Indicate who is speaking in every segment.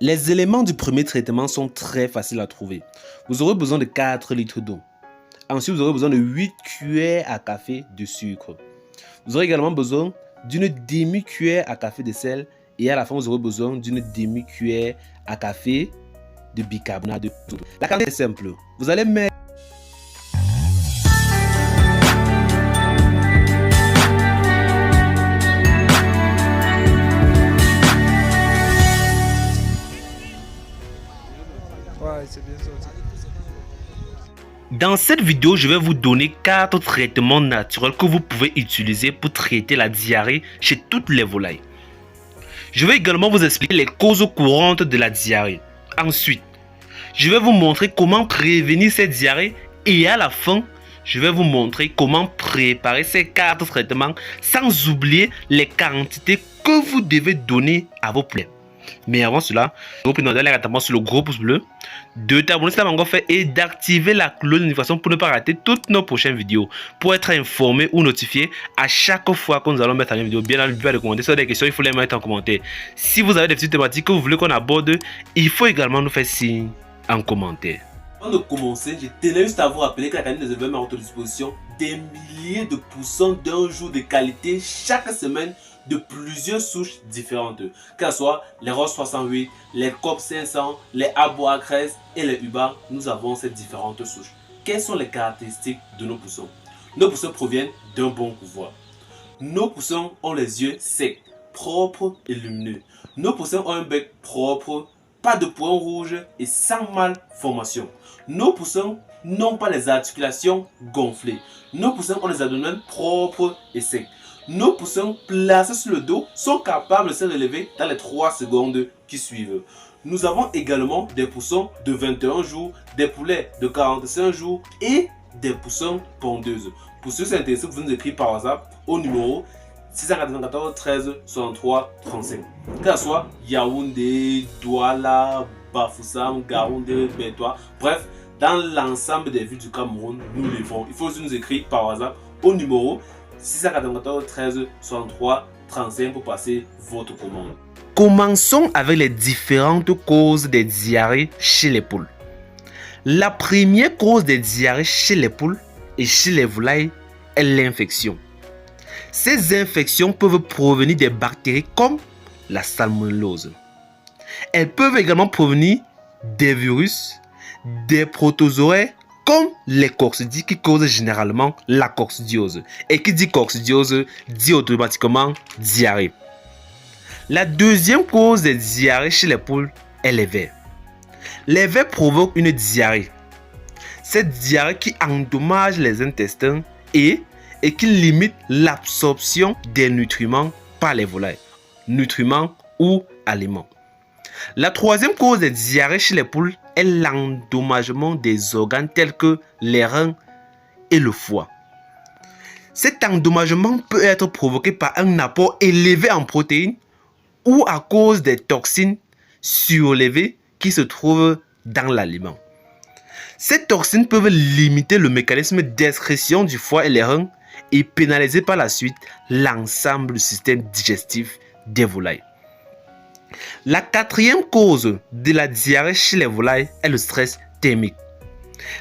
Speaker 1: Les éléments du premier traitement sont très faciles à trouver. Vous aurez besoin de 4 litres d'eau. Ensuite, vous aurez besoin de 8 cuillères à café de sucre. Vous aurez également besoin d'une demi-cuillère à café de sel. Et à la fin, vous aurez besoin d'une demi-cuillère à café de bicarbonate de soude. La quantité est simple. Vous allez mettre Dans cette vidéo, je vais vous donner 4 traitements naturels que vous pouvez utiliser pour traiter la diarrhée chez toutes les volailles. Je vais également vous expliquer les causes courantes de la diarrhée. Ensuite, je vais vous montrer comment prévenir cette diarrhée et à la fin, je vais vous montrer comment préparer ces 4 traitements sans oublier les quantités que vous devez donner à vos poulets. Mais avant cela, je vous prie de donner directement sur le gros pouce bleu, de t'abonner si ce n'est pas encore fait et d'activer la cloche de notification pour ne pas rater toutes nos prochaines vidéos. Pour être informé ou notifié à chaque fois que nous allons mettre en vidéo. Bien entendu, de commenter. Si vous avez des questions, il faut les mettre en commentaire. Si vous avez des petites thématiques que vous voulez qu'on aborde, il faut également nous faire signe en commentaire. Avant de commencer, je tenais juste à vous rappeler que la canine des éleveurs met à votre disposition des milliers de poussins d'un jour de qualité chaque semaine de plusieurs souches différentes, que ce soit les Ross 68, les COP 500, les Abois 13 et les Uba. Nous avons ces différentes souches. Quelles sont les caractéristiques de nos poussins? Nos poussins proviennent d'un bon couvoir. Nos poussins ont les yeux secs, propres et lumineux. Nos poussins ont un bec propre, pas de points rouges et sans malformation. Nos poussins n'ont pas les articulations gonflées. Nos poussins ont les abdomens propres et secs. Nos poussins placés sur le dos sont capables de se relever dans les 3 secondes qui suivent. Nous avons également des poussins de 21 jours, des poulets de 45 jours et des poussins pondeuses. Pour ceux qui sont intéressés, vous nous écrivez par WhatsApp au numéro 694 13 63 35. Que ce soit Yaoundé, Douala, Bafoussam, Gaoundé, Bétois, bref, dans l'ensemble des villes du Cameroun, nous livrons. Il faut aussi nous écrire par WhatsApp au numéro 694 13 63 35 pour passer votre commande. Commençons avec les différentes causes des diarrhées chez les poules. La première cause des diarrhées chez les poules et chez les volailles est l'infection. Ces infections peuvent provenir des bactéries comme la salmonellose. Elles peuvent également provenir des virus, des protozoaires comme les coccidies qui causent généralement la coccidiose. Et qui dit coccidiose dit automatiquement diarrhée. La deuxième cause des diarrhées chez les poules est les vers. Les vers provoquent une diarrhée. Cette diarrhée qui endommage les intestins et qui limite l'absorption des nutriments par les volailles. Nutriments ou aliments. La troisième cause des diarrhées chez les poules est l'endommagement des organes tels que les reins et le foie. Cet endommagement peut être provoqué par un apport élevé en protéines ou à cause des toxines surélevées qui se trouvent dans l'aliment. Ces toxines peuvent limiter le mécanisme d'excrétion du foie et les reins et pénaliser par la suite l'ensemble du système digestif des volailles. La quatrième cause de la diarrhée chez les volailles est le stress thermique.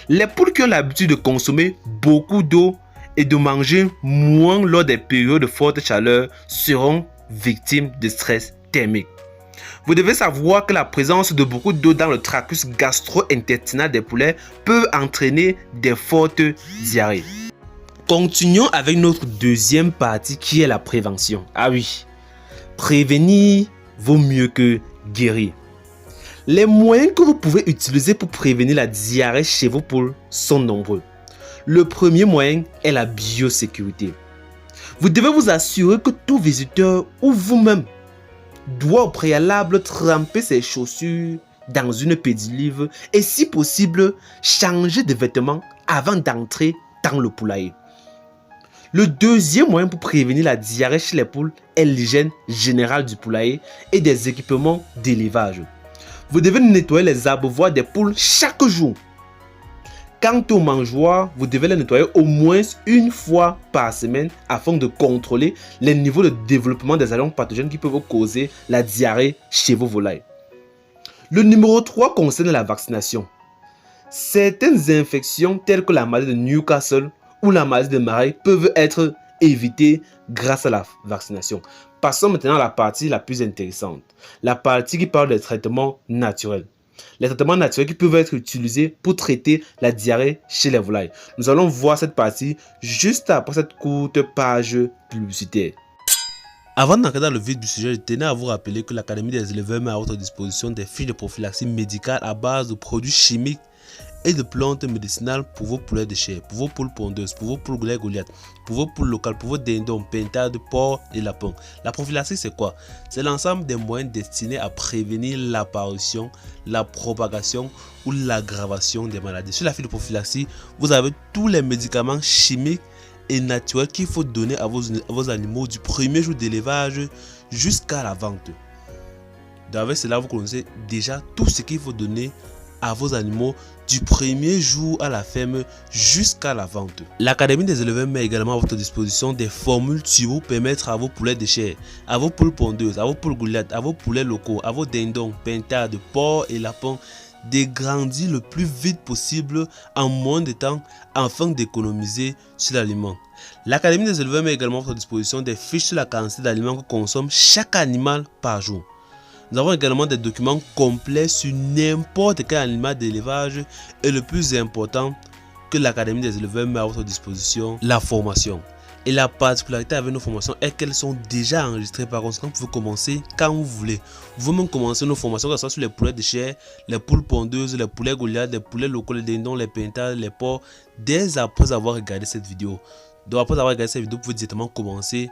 Speaker 1: Les poules qui ont l'habitude de consommer beaucoup d'eau et de manger moins lors des périodes de forte chaleur seront victimes de stress thermique. Vous devez savoir que la présence de beaucoup d'eau dans le tractus gastro-intestinal des poulets peut entraîner des fortes diarrhées. Continuons avec notre deuxième partie qui est la prévention. Ah oui, prévenir vaut mieux que guérir. Les moyens que vous pouvez utiliser pour prévenir la diarrhée chez vos poules sont nombreux. Le premier moyen est la biosécurité. Vous devez vous assurer que tout visiteur ou vous-même doit au préalable tremper ses chaussures dans une pédilive et si possible changer de vêtements avant d'entrer dans le poulailler. Le deuxième moyen pour prévenir la diarrhée chez les poules est l'hygiène générale du poulailler et des équipements d'élevage. Vous devez nettoyer les abreuvoirs des poules chaque jour. Quant aux mangeoires, vous devez les nettoyer au moins une fois par semaine afin de contrôler les niveaux de développement des agents pathogènes qui peuvent causer la diarrhée chez vos volailles. Le numéro 3 concerne la vaccination. Certaines infections telles que la maladie de Newcastle ou la maladie de Marais peuvent être évitées grâce à la vaccination. Passons maintenant à la partie la plus intéressante, la partie qui parle des traitements naturels. Les traitements naturels qui peuvent être utilisés pour traiter la diarrhée chez les volailles. Nous allons voir cette partie juste après cette courte page publicitaire. Avant d'entrer dans le vif du sujet, je tenais à vous rappeler que l'Académie des éleveurs met à votre disposition des fiches de prophylaxie médicale à base de produits chimiques et de plantes médicinales pour vos poulets de chair, pour vos poules pondeuses, pour vos poules Goliath, pour vos poules locales, pour vos dindons, pintades, porcs et lapins. La prophylaxie, c'est quoi? C'est l'ensemble des moyens destinés à prévenir l'apparition, la propagation ou l'aggravation des maladies. Sur la fiche de prophylaxie, vous avez tous les médicaments chimiques et naturels qu'il faut donner à vos animaux du premier jour d'élevage jusqu'à la vente. Avec cela, vous connaissez déjà tout ce qu'il faut donner à vos animaux du premier jour à la ferme jusqu'à la vente. L'Académie des éleveurs met également à votre disposition des formules turbo pour permettre à vos poulets de chair, à vos poules pondeuses, à vos poules Goliath, à vos poulets locaux, à vos dindons, pintades, porcs et lapins de grandir le plus vite possible en moins de temps afin d'économiser sur l'aliment. L'Académie des éleveurs met également à votre disposition des fiches sur la quantité d'aliments que consomme chaque animal par jour. Nous avons également des documents complets sur n'importe quel animal d'élevage et le plus important que l'Académie des éleveurs met à votre disposition, la formation. Et la particularité avec nos formations est qu'elles sont déjà enregistrées. Par conséquent, vous pouvez commencer quand vous voulez. Vous pouvez même commencer nos formations, que ce soit sur les poulets de chair, les poules pondeuses, les poulets Goliath, les poulets locaux, les dindons, les pintades, les porcs, dès après avoir regardé cette vidéo. Donc après avoir regardé cette vidéo, vous pouvez directement commencer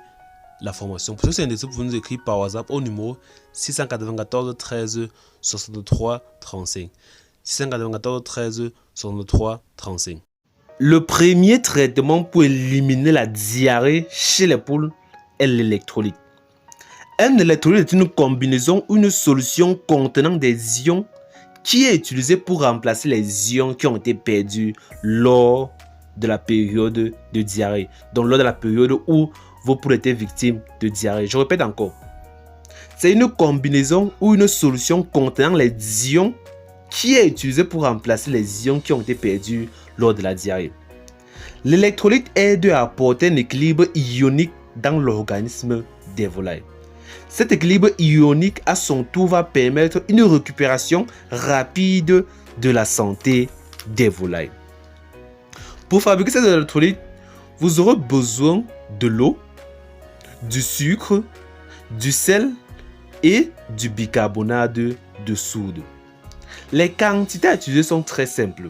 Speaker 1: la formation. Pour ceux qui sont intéressés, vous pouvez nous écrire par WhatsApp au numéro 694 13 63 35. 694 13 63 35. Le premier traitement pour éliminer la diarrhée chez les poules est l'électrolyte. Un électrolyte est une combinaison ou une solution contenant des ions qui est utilisée pour remplacer les ions qui ont été perdus lors de la période de diarrhée. Donc lors de la période où vos poules étaient victimes de diarrhée. Je répète encore. C'est une combinaison ou une solution contenant les ions qui est utilisée pour remplacer les ions qui ont été perdus lors de la diarrhée. L'électrolyte aide à apporter un équilibre ionique dans l'organisme des volailles. Cet équilibre ionique à son tour va permettre une récupération rapide de la santé des volailles. Pour fabriquer cet électrolyte, vous aurez besoin de l'eau, du sucre, du sel et du bicarbonate de soude. Les quantités à utiliser sont très simples.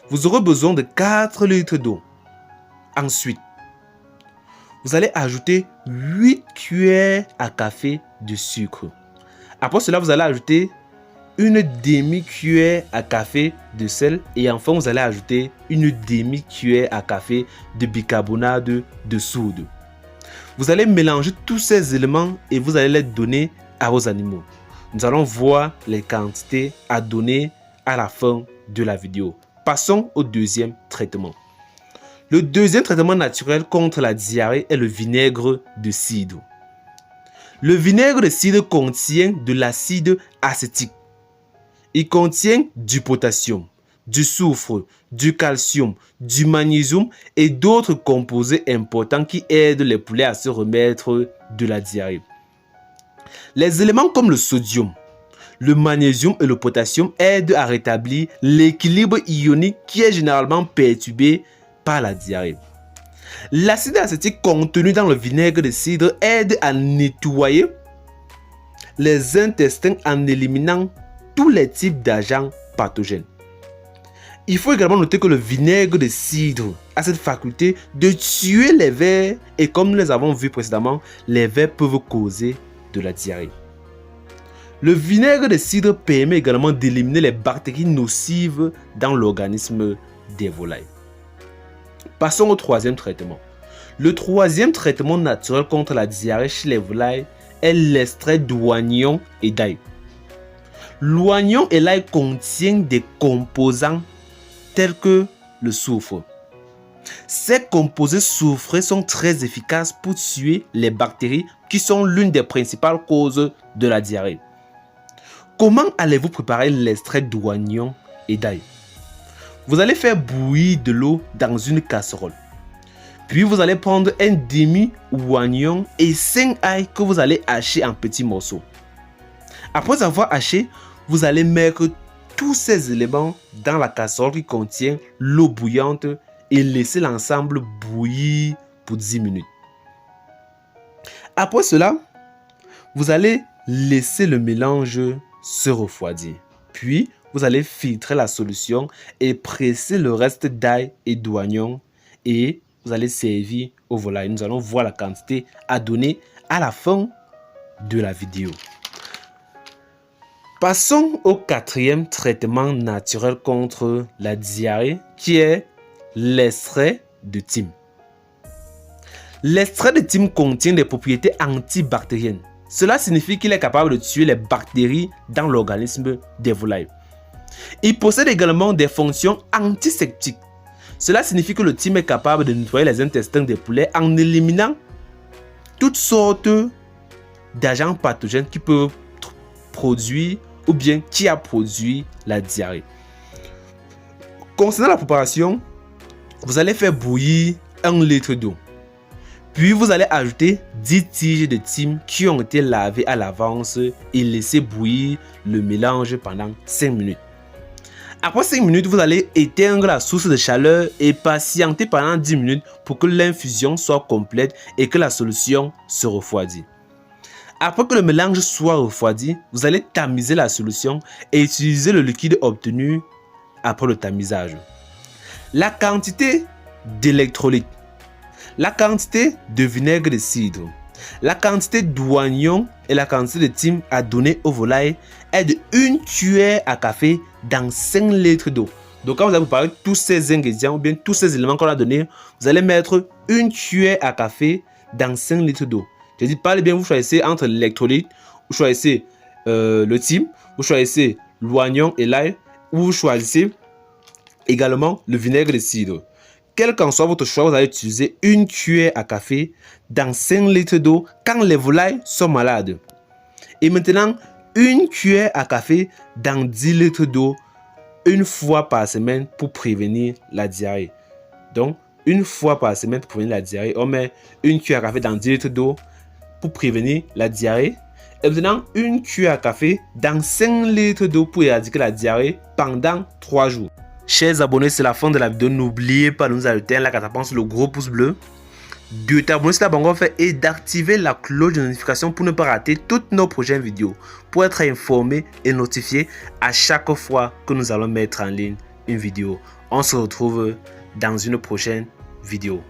Speaker 1: Vous aurez besoin de 4 litres d'eau. Ensuite, vous allez ajouter 8 cuillères à café de sucre. Après cela, vous allez ajouter une demi-cuillère à café de sel et enfin vous allez ajouter une demi-cuillère à café de bicarbonate de soude. Vous allez mélanger tous ces éléments et vous allez les donner à vos animaux. Nous allons voir les quantités à donner à la fin de la vidéo. Passons au deuxième traitement. Le deuxième traitement naturel contre la diarrhée est le vinaigre de cidre. Le vinaigre de cidre contient de l'acide acétique. Il contient du potassium, du soufre, du calcium, du magnésium et d'autres composés importants qui aident les poulets à se remettre de la diarrhée. Les éléments comme le sodium, le magnésium et le potassium aident à rétablir l'équilibre ionique qui est généralement perturbé par la diarrhée. L'acide acétique contenu dans le vinaigre de cidre aide à nettoyer les intestins en éliminant tous les types d'agents pathogènes. Il faut également noter que le vinaigre de cidre a cette faculté de tuer les vers et comme nous les avons vus précédemment, les vers peuvent causer de la diarrhée. Le vinaigre de cidre permet également d'éliminer les bactéries nocives dans l'organisme des volailles. Passons au troisième traitement. Le troisième traitement naturel contre la diarrhée chez les volailles est l'extrait d'oignon et d'ail. L'oignon et l'ail contiennent des composants tels que le soufre. Ces composés soufrés sont très efficaces pour tuer les bactéries qui sont l'une des principales causes de la diarrhée. Comment allez-vous préparer l'extrait d'oignon et d'ail? Vous allez faire bouillir de l'eau dans une casserole. Puis vous allez prendre un demi-oignon et 5 ailes que vous allez hacher en petits morceaux. Après avoir haché, vous allez mettre tous ces éléments dans la casserole qui contient l'eau bouillante et laisser l'ensemble bouillir pour 10 minutes. Après cela, vous allez laisser le mélange se refroidir. Puis, vous allez filtrer la solution et presser le reste d'ail et d'oignon et vous allez servir au volaille. Nous allons voir la quantité à donner à la fin de la vidéo. Passons au 4e traitement naturel contre la diarrhée qui est l'extrait de thym. L'extrait de thym contient des propriétés antibactériennes. Cela signifie qu'il est capable de tuer les bactéries dans l'organisme des volailles. Il possède également des fonctions antiseptiques. Cela signifie que le thym est capable de nettoyer les intestins des poulets en éliminant toutes sortes d'agents pathogènes qui peuvent produire ou bien qui a produit la diarrhée. Concernant la préparation, vous allez faire bouillir 1 litre d'eau. Puis vous allez ajouter 10 tiges de thym qui ont été lavées à l'avance et laisser bouillir le mélange pendant 5 minutes. Après 5 minutes, vous allez éteindre la source de chaleur et patienter pendant 10 minutes pour que l'infusion soit complète et que la solution se refroidisse. Après que le mélange soit refroidi, vous allez tamiser la solution et utiliser le liquide obtenu après le tamisage. La quantité d'électrolytes, la quantité de vinaigre de cidre, la quantité d'oignon et la quantité de thym à donner aux volailles est de 1 cuillère à café dans 5 litres d'eau. Donc quand vous avez préparé tous ces ingrédients ou bien tous ces éléments qu'on a donnés, vous allez mettre 1 cuillère à café dans 5 litres d'eau. Je dis pas bien, vous choisissez entre l'électrolyte, vous choisissez le thym, vous choisissez l'oignon et l'ail, ou vous choisissez également le vinaigre de cidre. Quel qu'en soit votre choix, vous allez utiliser 1 cuillère à café dans 5 litres d'eau quand les volailles sont malades. Et maintenant, 1 cuillère à café dans 10 litres d'eau 1 fois par semaine pour prévenir la diarrhée. Donc, 1 fois par semaine pour prévenir la diarrhée, on met 1 cuillère à café dans 10 litres d'eau pour prévenir la diarrhée. Et maintenant, 1 cuillère à café dans 5 litres d'eau pour éradiquer la diarrhée pendant 3 jours. Chers abonnés, c'est la fin de la vidéo. N'oubliez pas de nous ajouter un like à tapant sur le gros pouce bleu, de t'abonner sur la Bango fait et d'activer la cloche de notification pour ne pas rater toutes nos prochaines vidéos, pour être informé et notifié à chaque fois que nous allons mettre en ligne une vidéo. On se retrouve dans une prochaine vidéo.